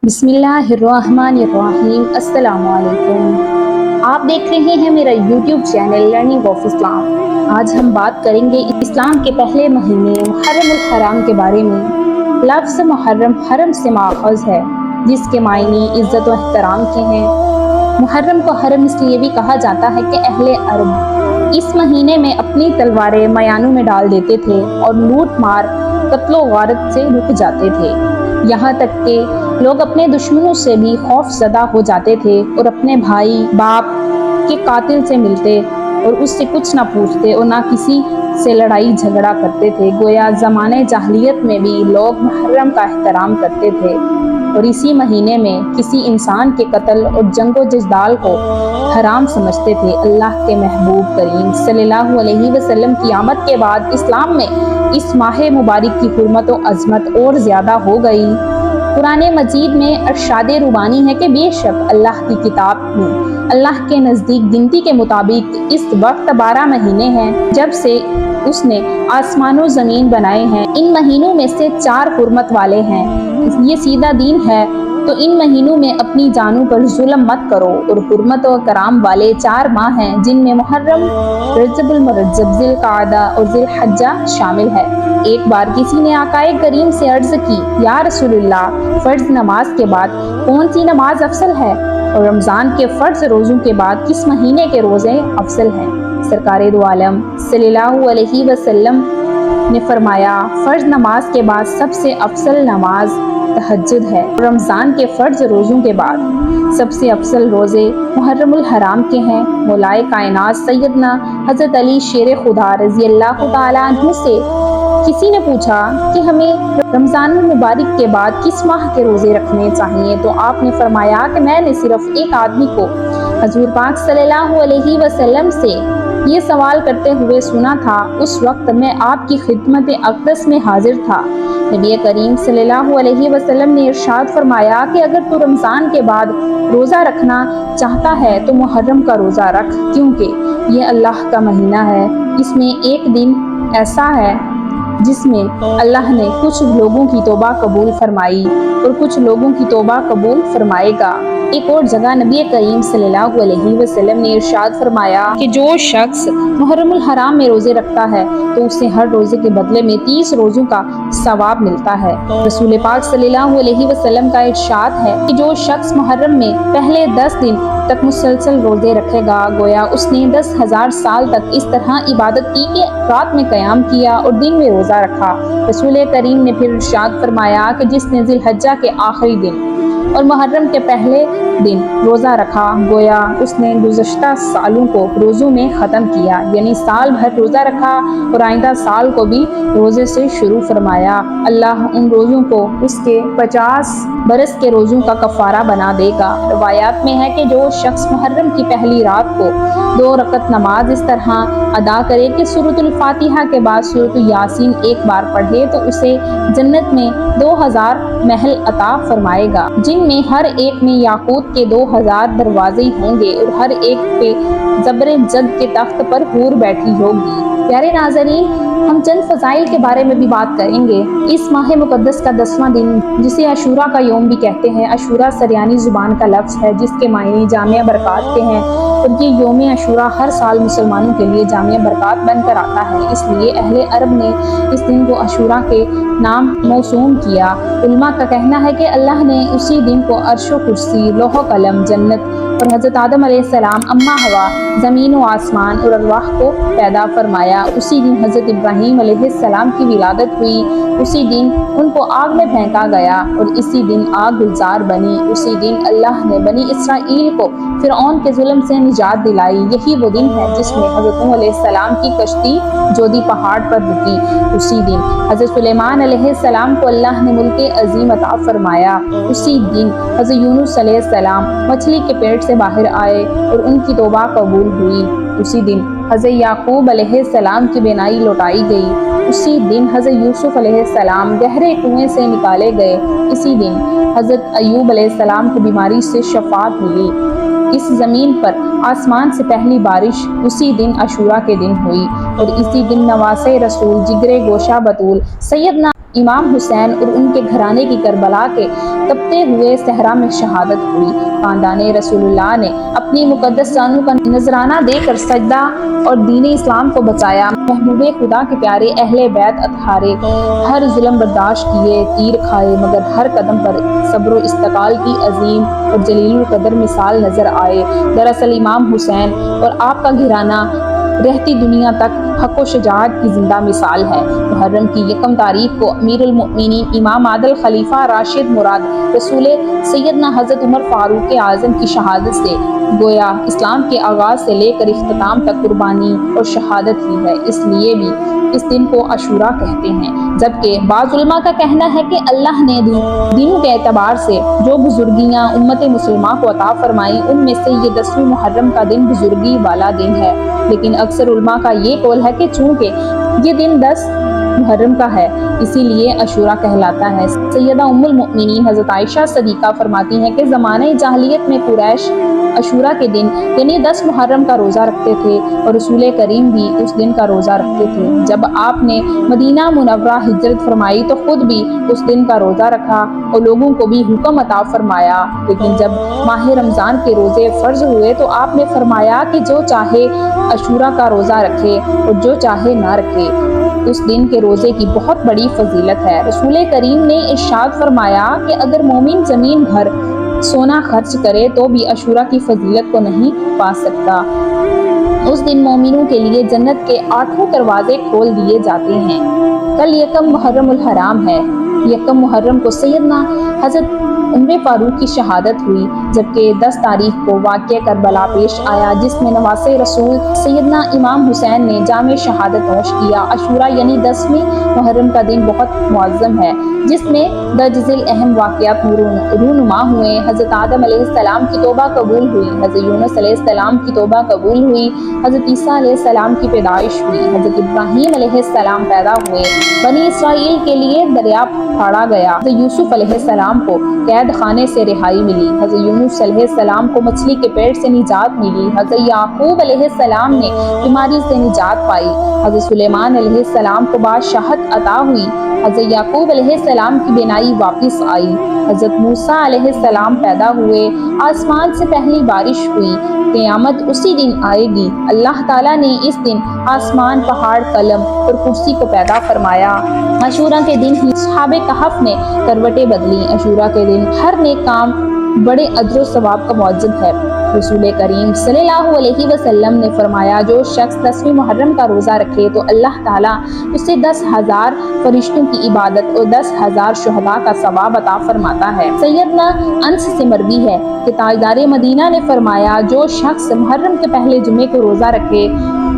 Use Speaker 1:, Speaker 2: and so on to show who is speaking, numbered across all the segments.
Speaker 1: बिस्मिल्लाहिर्रहमानिर्रहीम। अस्सलामु अलैकुम। आप देख रहे हैं मेरा YouTube channel learning of Islam. आज हम बात करेंगे इस्लाम के पहले महीने मुहर्रम उल हराम के बारे में। लफ्ज़ मुहर्रम हरम से माखज़ है, जिसके मायने इज़्ज़त व एहतराम के हैं। मुहर्रम को हरम इसलिए भी कहा जाता है कि अहले अरब इस महीने में अपनी तलवारें मयानों में डाल देते थे और लूट मार कत्लो गारत से रुक जाते थे। यहाँ तक कि लोग अपने दुश्मनों से भी खौफ ज़दा हो जाते थे और अपने भाई बाप के कातिल से मिलते और उससे कुछ ना पूछते और ना किसी से लड़ाई झगड़ा करते थे। गोया ज़माने जाहलियत में भी लोग मुहर्रम का एहतराम करते थे और इसी महीने में किसी इंसान के कत्ल और जंगो जदल को हराम समझते थे। अल्लाह के महबूब करीम सल्लल्लाहु अलैहि वसल्लम की आमद के बाद इस्लाम में इस माह मुबारक की हुर्मत और अज़मत और ज़्यादा हो गई। कुरान मजीद में अरशाद रुबानी है कि बेशक अल्लाह की किताब में अल्लाह के नज़दीक गिनती के मुताबिक इस वक्त 12 महीने हैं जब से उसने आसमान और ज़मीन बनाए हैं। इन महीनों में से 4 हुर्मत वाले हैं। ये सीधा दीन है, तो इन महीनों में अपनी जानों पर जुल्म मत करो। और हुर्मत और कराम वाले 4 माह हैं, जिनमें मुहर्रम, रजबुल मुरज्जब, ज़िलक़ादा और ज़िलहज्जा शामिल है। एक बार किसी ने आकाए करीम से अर्ज की, या रसूलुल्लाह, फर्ज नमाज के बाद कौन सी नमाज अफसल है और रमज़ान के फर्ज रोज़ों के बाद किस महीने के रोज़े अफसल हैं? सरकारे दो आलम सल्लल्लाहु अलैहि वसल्लम ने फरमाया, फ़र्ज नमाज के बाद सबसे अफसल नमाज तहज्जुद है। रमज़ान के फ़र्ज रोज़ों के बाद सबसे अफसल रोज़े मुहर्रम उल हराम के हैं। मौलाए कायनात सैयदना हज़रत अली शेर खुदा रज़ी अल्लाह तआला अन्हु से किसी ने पूछा कि हमें रमज़ान मुबारक के बाद किस माह के रोज़े रखने चाहिए, तो आपने फरमाया कि मैंने सिर्फ एक आदमी को हजूर पाक सल्लल्लाहु अलैहि वसल्लम से ये सवाल करते हुए सुना था। उस वक्त मैं आपकी खिदमत अक़दस में हाजिर था। नबी करीम सल्लल्लाहु अलैहि वसल्लम ने इरशाद फरमाया कि अगर तू रमज़ान के बाद रोज़ा रखना चाहता है तो मुहर्रम का रोज़ा रख, क्योंकि ये अल्लाह का महीना है। इसमें एक दिन ऐसा है जिसमें अल्लाह ने कुछ लोगों की तौबा कबूल फरमाई और कुछ लोगों की तौबा कबूल फरमाएगा। एक और जगह नबी करीम सल्लल्लाहु अलैहि वसल्लम ने इरशाद फरमाया कि जो शख्स मुहर्रम उल हराम में रोज़े रखता है तो उसे हर रोज़े के बदले में 30 रोज़ों का सवाब मिलता है। रसूल पाक सल्लल्लाहु अलैहि वसल्लम का इरशाद है कि जो शख्स मुहर्रम में पहले 10 दिन तक मुसलसल रोज़े रखेगा, गोया उसने 10,000 साल तक इस तरह इबादत की कि रात में क़याम किया और दिन में रोज़ा रखा। रसूल करीम ने फिर इरशाद फरमाया कि जिसने ज़िलहज्जा के आखिरी दिन और मुहर्रम के पहले दिन रोज़ा रखा, गोया उसने गुज़श्ता सालों को रोज़ों में ख़त्म किया, यानी साल भर रोज़ा रखा और आइंदा साल को भी रोज़े से शुरू फरमाया। अल्लाह उन रोज़ों को उसके 50 बरस के रोज़ों का कफ़ारा बना देगा। रवायात में है कि जो शख्स मुहर्रम की पहली रात को 2 रकत नमाज इस तरह अदा करे कि सूरतुल फातिहा के बाद सूरतुल यासीन एक बार पढ़े, तो उसे जन्नत में 2000 महल अता फरमाएगा, जिनमें हर एक में याकूत के 2000 दरवाजे होंगे और हर एक पे ज़ब्र जद के तख्त पर हूर बैठी होगी। प्यारे नाज़रीन, हम चंद फ़ज़ाइल के बारे में भी बात करेंगे। इस माह मुक़द्दस का 10वां दिन, जिसे अशूरा का यौम भी कहते हैं, अशूरा सरियानी ज़ुबान का लफ्ज़ है जिसके मायने जामिया बरक़ात के हैं, और ये यौम अशूरा हर साल मुसलमानों के लिए जामिया बरक़ात बनकर आता है। इसलिए अहले अरब ने इस दिन को अशूरा के नाम मौसूम किया। उलमा का कहना है कि अल्लाह ने उसी दिन को अर्शो कुर्सी, लोहो कलम, जन्नत और हज़रत आदम अलैहिस्सलाम, अम्मा हवा, ज़मीन व आसमान और अरवाह को पैदा फरमाया। उसी दिन हज़रत इब्राहीम अलैहिस्सलाम की विलादत हुई। उसी दिन उनको आग में फेंका गया और इसी दिन आग गुलजार बनी। उसी दिन अल्लाह ने बनी इसराइल को फ़िरऔन के जुल्म से निजात दिलाई। यही वो दिन है जिसमें हज़रत नूह अलैहिस्सलाम की कश्ती जोदी पहाड़ पर रुकी। उसी दिन हज़रत सुलेमान अलैहिस्सलाम को अल्लाह ने मुल्क अज़ीम अता फरमाया। उसी दिन हज़रत यूनुस अलैहिस्सलाम मछली के पेट से बाहर आए और उनकी तौबा कबूल हुई। उसी दिन हज़रत याकूब अलैहिस्सलाम की बेनाई लौटाई गई। उसी दिन हज़रत यूसुफ अलैहिस्सलाम गहरे कुएं से निकाले गए। इसी दिन हज़रत अय्यूब अलैहिस्सलाम को बीमारी से शफात मिली। इस ज़मीन पर आसमान से पहली बारिश उसी दिन अशूरा के दिन हुई और इसी दिन नवासे रसूल, जिगरे गोशा बतूल, सैयदना امام حسین اور ان کے گھرانے کی کربلا کے تپتے ہوئے صحرا میں شہادت ہوئی۔ خاندان رسول اللہ نے اپنی مقدس جانوں کا نذرانہ دے کر سجدہ اور دین اسلام کو بچایا۔ محبوب خدا کے پیارے اہل بیت اطہارے ہر ظلم برداشت کیے، تیر کھائے، مگر ہر قدم پر صبر و استقال کی عظیم اور جلیل القدر مثال نظر آئے۔ دراصل امام حسین اور آپ کا گھرانہ رہتی دنیا تک حق و شجاعت کی زندہ مثال ہے۔ محرم کی 1 تاریخ کو امیر المؤمنین امام عادل خلیفہ راشد مراد رسول سیدنا حضرت عمر فاروق اعظم کی شہادت سے گویا اسلام کے آغاز سے لے کر اختتام تک قربانی اور شہادت ہی ہے۔ اس لیے بھی اس دن کو عاشورہ کہتے ہیں، جبکہ بعض علماء کا کہنا ہے کہ اللہ نے دنوں کے اعتبار سے جو بزرگیاں امت مسلمہ کو عطا فرمائیں ان میں سے یہ 10ویں محرم کا دن بزرگی والا دن ہے، لیکن اکثر علماء کا یہ قول ہے کہ چونکہ یہ دن 10 محرم کا ہے اسی لیے عاشورہ کہلاتا ہے۔ سیدہ ام المؤمنین حضرت عائشہ صدیقہ فرماتی ہیں کہ زمانہ جاہلیت میں قریش عاشورہ کے دن یعنی 10 محرم کا روزہ رکھتے تھے اور رسول کریم بھی اس دن کا روزہ رکھتے تھے۔ جب آپ نے مدینہ منورہ ہجرت فرمائی تو خود بھی اس دن کا روزہ رکھا اور لوگوں کو بھی حکم عطا فرمایا، لیکن جب ماہ رمضان کے روزے فرض ہوئے تو آپ نے فرمایا کہ جو چاہے عاشورہ کا روزہ رکھے اور جو چاہے نہ رکھے، اس دن کے روزے کی بہت بڑی فضیلت ہے۔ رسول کریم نے ارشاد فرمایا کہ اگر مومن زمین بھر سونا خرچ کرے تو بھی عاشورہ کی فضیلت کو نہیں پا سکتا۔ اس دن مومنوں کے لیے جنت کے 8 دروازے کھول دیے جاتے ہیں۔ کل 1 محرم الحرام ہے۔ 1 محرم کو سیدنا حضرت عمر فاروق کی شہادت ہوئی، جبکہ 10 تاریخ کو واقعہ کربلا پیش آیا جس میں نواسے رسول سیدنا امام حسین نے جام شہادت نوش کیا۔ عاشورہ یعنی 10ویں محرم کا دن بہت معظم ہے، جس میں درج ذیل اہم واقعات رونما ہوئے۔ حضرت آدم علیہ السلام کی توبہ قبول ہوئی، حضرت یونس علیہ السلام کی توبہ قبول ہوئی، حضرت عیسیٰ علیہ السلام کی پیدائش ہوئی، حضرت ابراہیم علیہ السلام پیدا ہوئے، بنی اسرائیل کے لیے دریا پھاڑا گیا، حضرت یوسف علیہ السلام کو قید خانے سے رہائی ملی، حضرت یونس علیہ السلام کو مچھلی کے پیٹ سے نجات ملی، حضرت یعقوب علیہ السلام نے بیماری سے نجات پائی، حضرت سلیمان علیہ السلام کو بادشاہت عطا ہوئی، حضرت یعقوب علیہ السلام کی بینائی واپس آئی، حضرت موسیٰ علیہ السلام پیدا ہوئے، آسمان سے پہلی بارش ہوئی، قیامت اسی دن آئے گی۔ اللہ تعالیٰ نے اس دن آسمان، پہاڑ، قلم اور کرسی کو پیدا فرمایا۔ عاشورہ کے دن ہی اصحاب کہف نے کروٹیں بدلی۔ عاشورہ کے دن ہر نیک کام بڑے اجر و ثواب کا موجب ہے۔ رسول کریم صلی اللہ علیہ وسلم نے فرمایا جو شخص 10ویں محرم کا روزہ رکھے تو اللہ تعالیٰ اسے 10,000 فرشتوں کی عبادت اور 10,000 شہداء کا ثواب عطا فرماتا ہے۔ سیدنا انس سے مروی ہے کہ تاجدار مدینہ نے فرمایا جو شخص محرم کے پہلے جمعے کو روزہ رکھے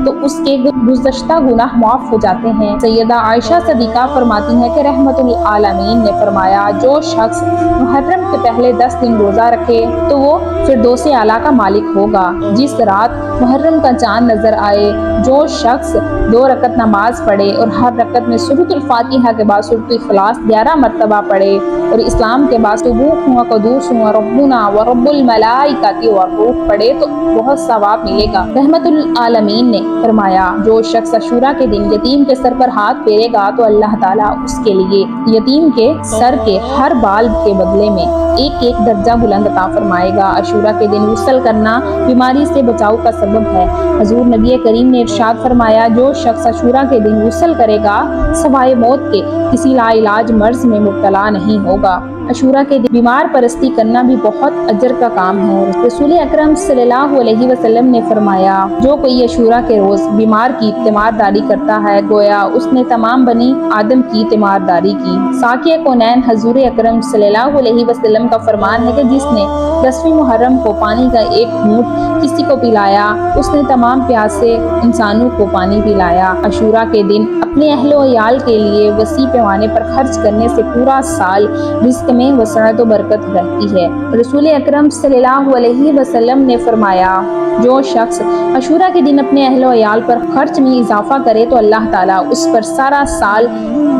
Speaker 1: تو اس کے گزشتہ گناہ معاف ہو جاتے ہیں۔ سیدہ عائشہ صدیقہ فرماتی ہیں کہ رحمت العالمین نے فرمایا جو شخص محرم کے پہلے 10 دن روزہ رکھے تو وہ فردوس اعلیٰ کا مالک ہوگا۔ جس رات محرم کا چاند نظر آئے جو شخص 2 رکعت نماز پڑھے اور ہر رکعت میں سورۃ الفاتحہ کے بعد سورۃ الاخلاص 11 مرتبہ پڑھے اور اسلام کے بعد سبوح و قدوس و ربنا و رب الملائکۃ والروح پڑھے تو بہت ثواب ملے گا۔ رحمت العالمین نے فرمایا جو شخص عاشورہ کے دن یتیم کے سر پر ہاتھ پھیرے گا تو اللہ تعالیٰ اس کے لیے یتیم کے سر کے ہر بال کے بدلے میں ایک درجہ بلند عطا فرمائے گا۔ عاشورہ کے دن غسل کرنا بیماری سے بچاؤ کا سبب ہے۔ حضور نبی کریم نے ارشاد فرمایا جو شخص عاشورہ کے دن غسل کرے گا سوائے موت کے کسی لا علاج مرض میں مبتلا نہیں ہوگا۔ عاشورہ کے دن بیمار پرستی کرنا بھی بہت اجر کا کام ہے۔ رسول اکرم صلی اللہ علیہ وسلم نے فرمایا جو کوئی عاشورہ کے روز بیمار کی تیمارداری کرتا ہے گویا اس نے تمام بنی آدم کی تیمارداری کی۔ ساقی کونین حضور اکرم صلی اللہ علیہ وسلم کا فرمان ہے کہ جس نے 10ویں محرم کو پانی کا ایک گھونٹ کسی کو پلایا اس نے تمام پیاسے انسانوں کو پانی پلایا۔ عاشورہ کے دن اپنے اہل و عیال کے لیے وسیع پیمانے پر خرچ کرنے سے پورا سال رزق میں وسعت و برکت رہتی ہے۔ رسول اکرم صلی اللہ علیہ وسلم نے فرمایا جو شخص عاشورہ کے دن اپنے اہل و عیال پر خرچ میں اضافہ کرے تو اللہ تعالیٰ اس پر سارا سال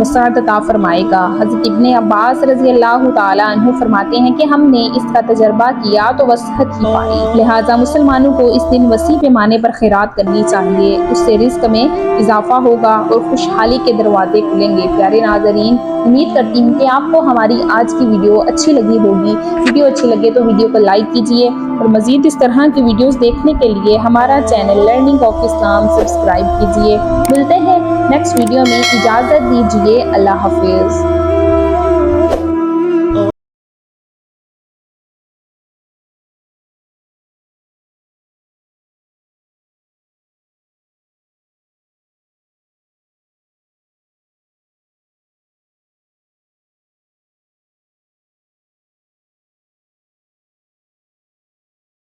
Speaker 1: وسعت عطا فرمائے گا۔ حضرت ابن عباس رضی اللہ تعالیٰ عنہ فرماتے ہیں کہ ہم نے اس کا تجربہ کیا تو وسعت ہی پائی، لہٰذا مسلمانوں کو اس دن وسیع پیمانے پر خیرات کرنی چاہیے، اس سے رزق میں اضافہ ہوگا اور خوشی खुशहाली के दरवाजे खुलेंगे। प्यारे नाज़रीन, उम्मीद करती हूँ कि आपको हमारी आज की वीडियो अच्छी लगी होगी। वीडियो अच्छी लगे तो वीडियो को लाइक कीजिए और मज़ीद इस तरह की वीडियोस देखने के लिए हमारा channel learning of Islam subscribe कीजिए। मिलते हैं नेक्स्ट वीडियो में, इजाज़त दीजिए, अल्लाह हाफिज़।